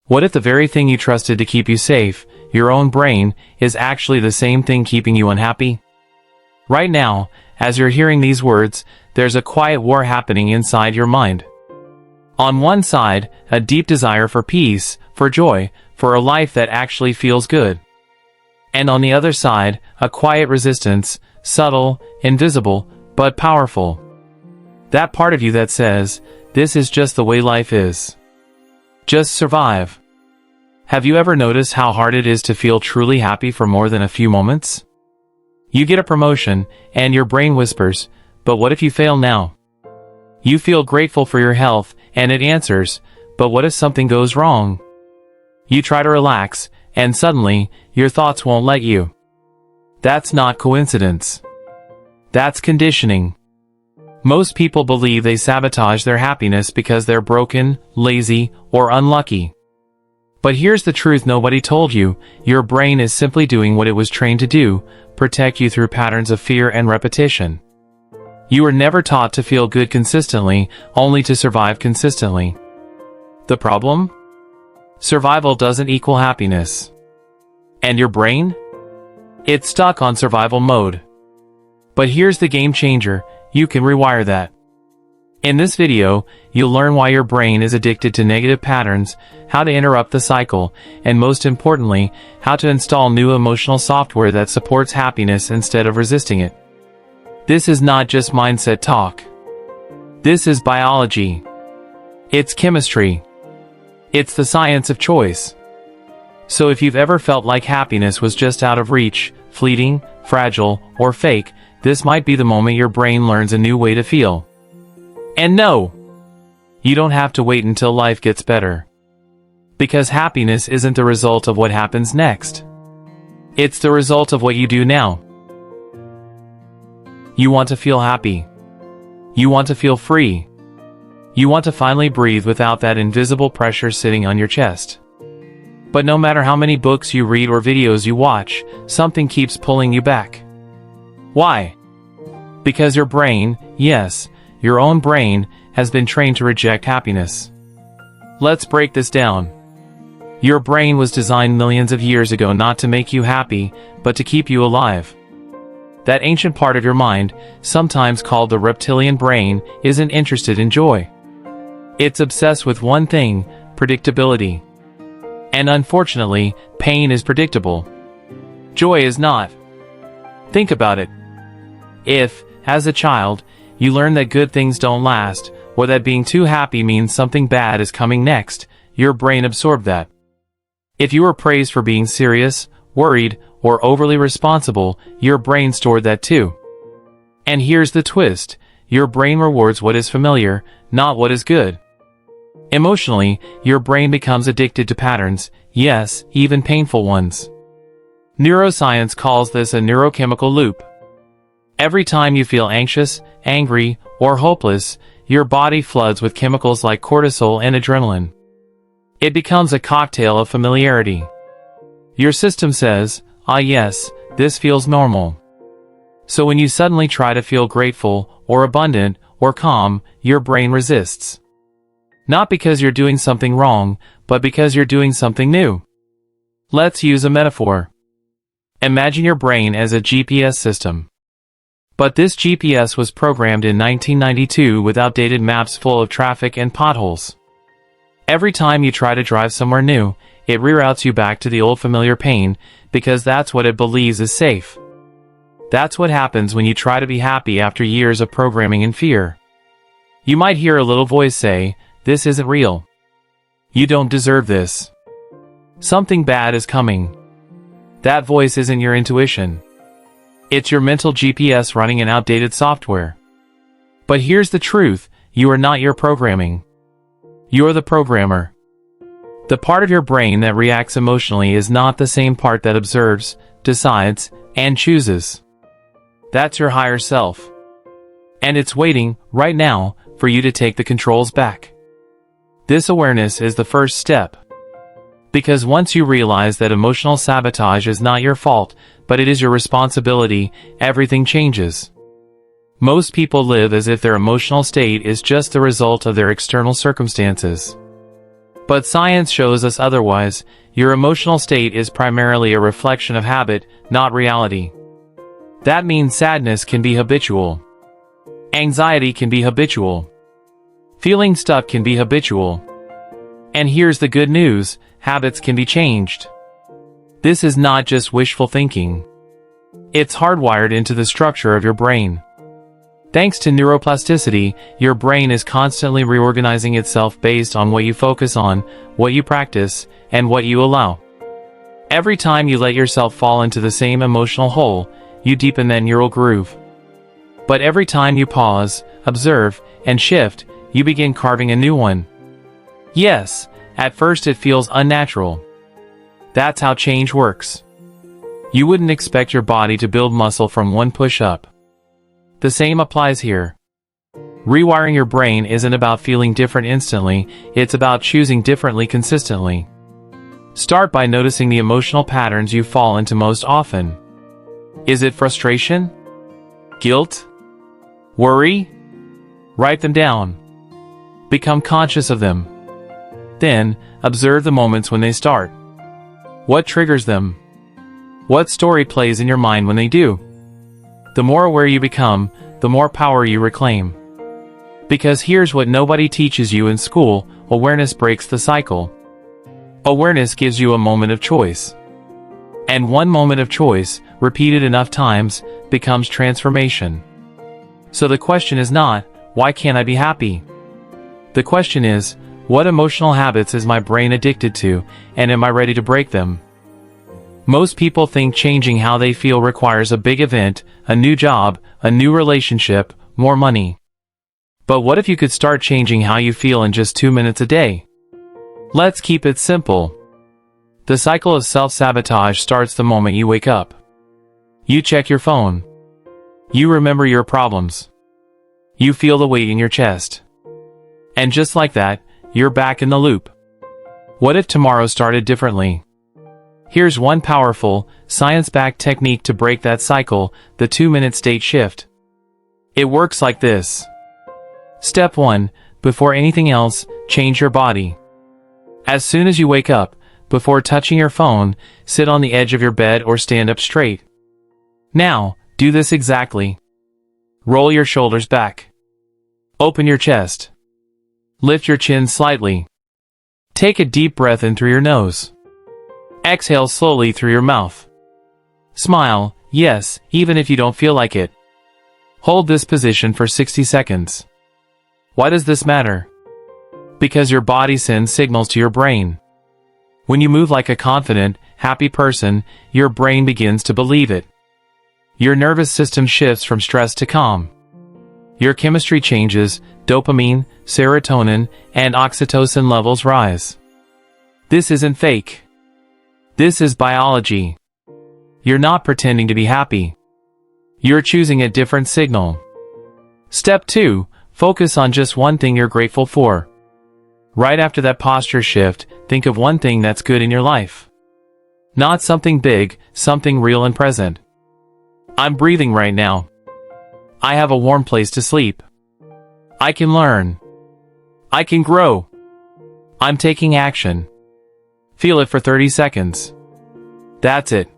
What if the very thing you trusted to keep you safe, your own brain, is actually the same thing keeping you unhappy? Right now, as you're hearing these words, there's a quiet war happening inside your mind. On one side, a deep desire for peace, for joy, for a life that actually feels good. And on the other side, a quiet resistance, subtle, invisible, but powerful. That part of you that says, this is just the way life is. Just survive. Have you ever noticed how hard it is to feel truly happy for more than a few moments? You get a promotion, and your brain whispers, but what if you fail now? You feel grateful for your health, and it answers, but what if something goes wrong? You try to relax, and suddenly, your thoughts won't let you. That's not coincidence. That's conditioning. Most people believe they sabotage their happiness because they're broken, lazy, or unlucky. But here's the truth nobody told you: your brain is simply doing what it was trained to do, protect you through patterns of fear and repetition. You were never taught to feel good consistently, only to survive consistently. The problem? Survival doesn't equal happiness. And your brain? It's stuck on survival mode. But here's the game changer: you can rewire that. In this video, you'll learn why your brain is addicted to negative patterns, how to interrupt the cycle, and most importantly, how to install new emotional software that supports happiness instead of resisting it. This is not just mindset talk. This is biology. It's chemistry. It's the science of choice. So if you've ever felt like happiness was just out of reach, fleeting, fragile, or fake, this might be the moment your brain learns a new way to feel. And no, you don't have to wait until life gets better. Because happiness isn't the result of what happens next. It's the result of what you do now. You want to feel happy. You want to feel free. You want to finally breathe without that invisible pressure sitting on your chest. But no matter how many books you read or videos you watch, something keeps pulling you back. Why? Because your brain, yes, your own brain, has been trained to reject happiness. Let's break this down. Your brain was designed millions of years ago not to make you happy, but to keep you alive. That ancient part of your mind, sometimes called the reptilian brain, isn't interested in joy. It's obsessed with one thing: predictability. And unfortunately, pain is predictable. Joy is not. Think about it. If, as a child, you learn that good things don't last, or that being too happy means something bad is coming next, your brain absorbed that. If you were praised for being serious, worried, or overly responsible, your brain stored that too. And here's the twist: your brain rewards what is familiar, not what is good. Emotionally, your brain becomes addicted to patterns, yes, even painful ones. Neuroscience calls this a neurochemical loop. Every time you feel anxious, angry, or hopeless, your body floods with chemicals like cortisol and adrenaline. It becomes a cocktail of familiarity. Your system says, ah yes, this feels normal. So when you suddenly try to feel grateful, or abundant, or calm, your brain resists. Not because you're doing something wrong, but because you're doing something new. Let's use a metaphor. Imagine your brain as a GPS system. But this GPS was programmed in 1992 with outdated maps full of traffic and potholes. Every time you try to drive somewhere new, it reroutes you back to the old familiar pain, because that's what it believes is safe. That's what happens when you try to be happy after years of programming in fear. You might hear a little voice say, "This isn't real. You don't deserve this. Something bad is coming." That voice isn't your intuition. It's your mental GPS running an outdated software. But here's the truth: you are not your programming. You're the programmer. The part of your brain that reacts emotionally is not the same part that observes, decides, and chooses. That's your higher self. And it's waiting, right now, for you to take the controls back. This awareness is the first step. Because once you realize that emotional sabotage is not your fault, but it is your responsibility, everything changes. Most people live as if their emotional state is just the result of their external circumstances. But science shows us otherwise. Your emotional state is primarily a reflection of habit, not reality. That means sadness can be habitual. Anxiety can be habitual. Feeling stuck can be habitual. And here's the good news, habits can be changed. This is not just wishful thinking. It's hardwired into the structure of your brain. Thanks to neuroplasticity, your brain is constantly reorganizing itself based on what you focus on, what you practice, and what you allow. Every time you let yourself fall into the same emotional hole, you deepen that neural groove. But every time you pause, observe, and shift, you begin carving a new one. Yes, at first it feels unnatural. That's how change works. You wouldn't expect your body to build muscle from one push-up. The same applies here. Rewiring your brain isn't about feeling different instantly, it's about choosing differently consistently. Start by noticing the emotional patterns you fall into most often. Is it frustration? Guilt? Worry? Write them down. Become conscious of them. Then, observe the moments when they start. What triggers them? What story plays in your mind when they do? The more aware you become, the more power you reclaim. Because here's what nobody teaches you in school, awareness breaks the cycle. Awareness gives you a moment of choice. And one moment of choice, repeated enough times, becomes transformation. So the question is not, why can't I be happy? The question is, what emotional habits is my brain addicted to, and am I ready to break them? Most people think changing how they feel requires a big event, a new job, a new relationship, more money. But what if you could start changing how you feel in just 2 minutes a day? Let's keep it simple. The cycle of self-sabotage starts the moment you wake up. You check your phone. You remember your problems. You feel the weight in your chest. And just like that, you're back in the loop. What if tomorrow started differently? Here's one powerful, science-backed technique to break that cycle, the 2-minute state shift. It works like this. Step 1. Before anything else, change your body. As soon as you wake up, before touching your phone, sit on the edge of your bed or stand up straight. Now, do this exactly. Roll your shoulders back. Open your chest. Lift your chin slightly. Take a deep breath in through your nose. Exhale slowly through your mouth. Smile, yes, even if you don't feel like it. Hold this position for 60 seconds. Why does this matter? Because your body sends signals to your brain. When you move like a confident, happy person, your brain begins to believe it. Your nervous system shifts from stress to calm. Your chemistry changes, dopamine, serotonin, and oxytocin levels rise. This isn't fake. This is biology. You're not pretending to be happy. You're choosing a different signal. Step 2. Focus on just one thing you're grateful for. Right after that posture shift, think of one thing that's good in your life. Not something big, something real and present. I'm breathing right now. I have a warm place to sleep. I can learn. I can grow. I'm taking action. Feel it for 30 seconds. That's it.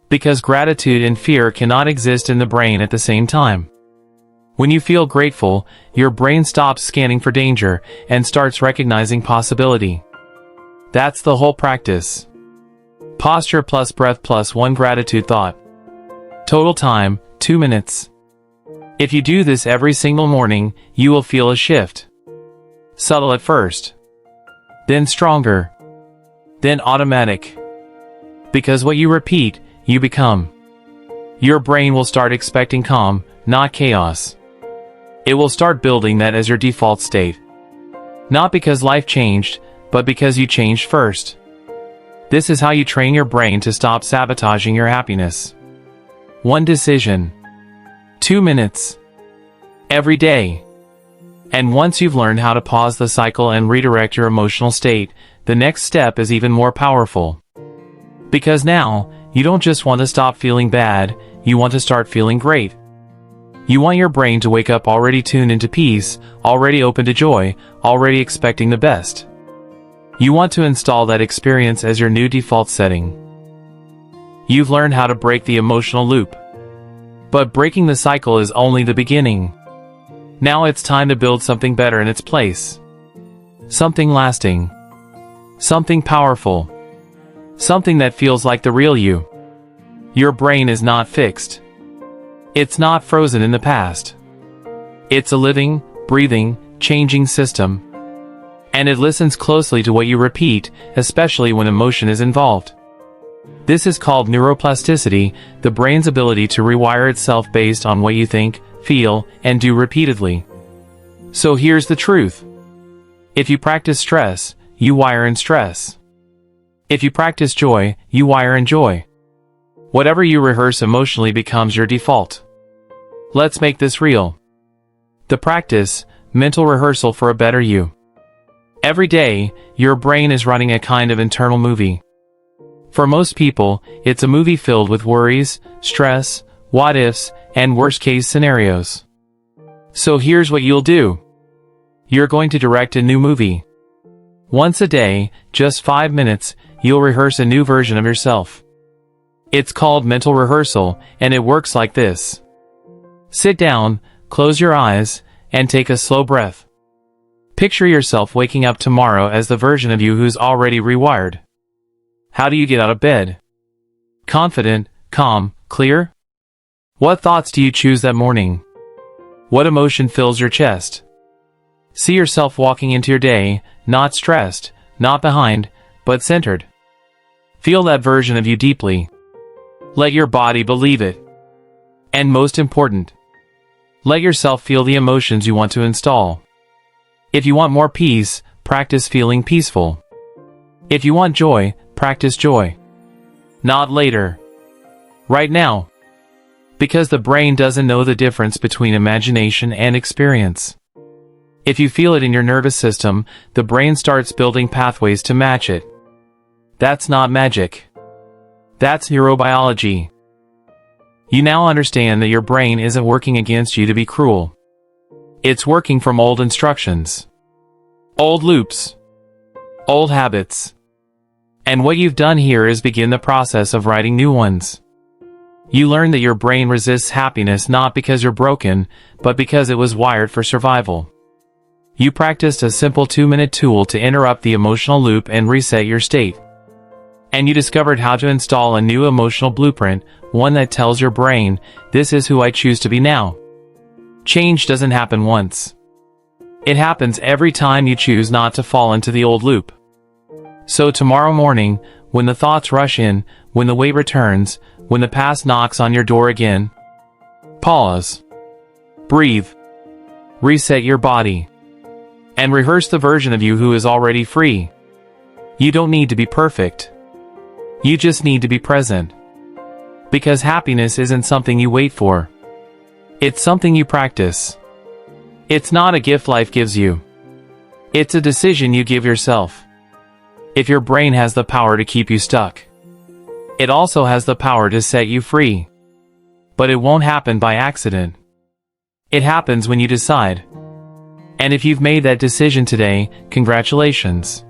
Because gratitude and fear cannot exist in the brain at the same time. When you feel grateful, your brain stops scanning for danger and starts recognizing possibility. That's the whole practice. Posture plus breath plus one gratitude thought. Total time, 2 minutes. If you do this every single morning, you will feel a shift. Subtle at first. Then stronger. Then automatic. Because what you repeat, you become. Your brain will start expecting calm, not chaos. It will start building that as your default state. Not because life changed, but because you changed first. This is how you train your brain to stop sabotaging your happiness. One decision. 2 minutes. Every day. And once you've learned how to pause the cycle and redirect your emotional state, the next step is even more powerful. Because now, you don't just want to stop feeling bad, you want to start feeling great. You want your brain to wake up already tuned into peace, already open to joy, already expecting the best. You want to install that experience as your new default setting. You've learned how to break the emotional loop. But breaking the cycle is only the beginning. Now it's time to build something better in its place. Something lasting. Something powerful. Something that feels like the real you. Your brain is not fixed. It's not frozen in the past. It's a living, breathing, changing system. And it listens closely to what you repeat, especially when emotion is involved. This is called neuroplasticity, the brain's ability to rewire itself based on what you think, feel, and do repeatedly. So here's the truth. If you practice stress, you wire in stress. If you practice joy, you wire in joy. Whatever you rehearse emotionally becomes your default. Let's make this real. The practice, mental rehearsal for a better you. Every day, your brain is running a kind of internal movie. For most people, it's a movie filled with worries, stress, what-ifs, and worst-case scenarios. So here's what you'll do. You're going to direct a new movie. Once a day, just 5 minutes, you'll rehearse a new version of yourself. It's called mental rehearsal, and it works like this. Sit down, close your eyes, and take a slow breath. Picture yourself waking up tomorrow as the version of you who's already rewired. How do you get out of bed? Confident, calm, clear? What thoughts do you choose that morning? What emotion fills your chest? See yourself walking into your day, not stressed, not behind, but centered. Feel that version of you deeply. Let your body believe it. And most important, let yourself feel the emotions you want to install. If you want more peace, practice feeling peaceful. If you want joy, practice joy. Not later. Right now. Because the brain doesn't know the difference between imagination and experience. If you feel it in your nervous system, the brain starts building pathways to match it. That's not magic. That's neurobiology. You now understand that your brain isn't working against you to be cruel. It's working from old instructions. Old loops. Old habits. And what you've done here is begin the process of writing new ones. You learn that your brain resists happiness not because you're broken, but because it was wired for survival. You practiced a simple 2-minute tool to interrupt the emotional loop and reset your state. And you discovered how to install a new emotional blueprint, one that tells your brain, this is who I choose to be now. Change doesn't happen once. It happens every time you choose not to fall into the old loop. So tomorrow morning, when the thoughts rush in, when the weight returns, when the past knocks on your door again, pause. Breathe. Reset your body. And rehearse the version of you who is already free. You don't need to be perfect. You just need to be present. Because happiness isn't something you wait for. It's something you practice. It's not a gift life gives you. It's a decision you give yourself. If your brain has the power to keep you stuck, it also has the power to set you free. But it won't happen by accident. It happens when you decide. And if you've made that decision today, congratulations.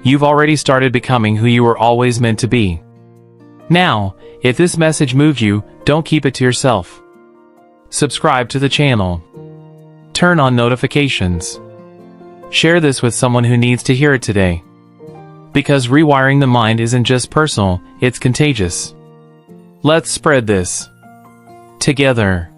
You've already started becoming who you were always meant to be. Now, if this message moved you, don't keep it to yourself. Subscribe to the channel. Turn on notifications. Share this with someone who needs to hear it today. Because rewiring the mind isn't just personal, it's contagious. Let's spread this together.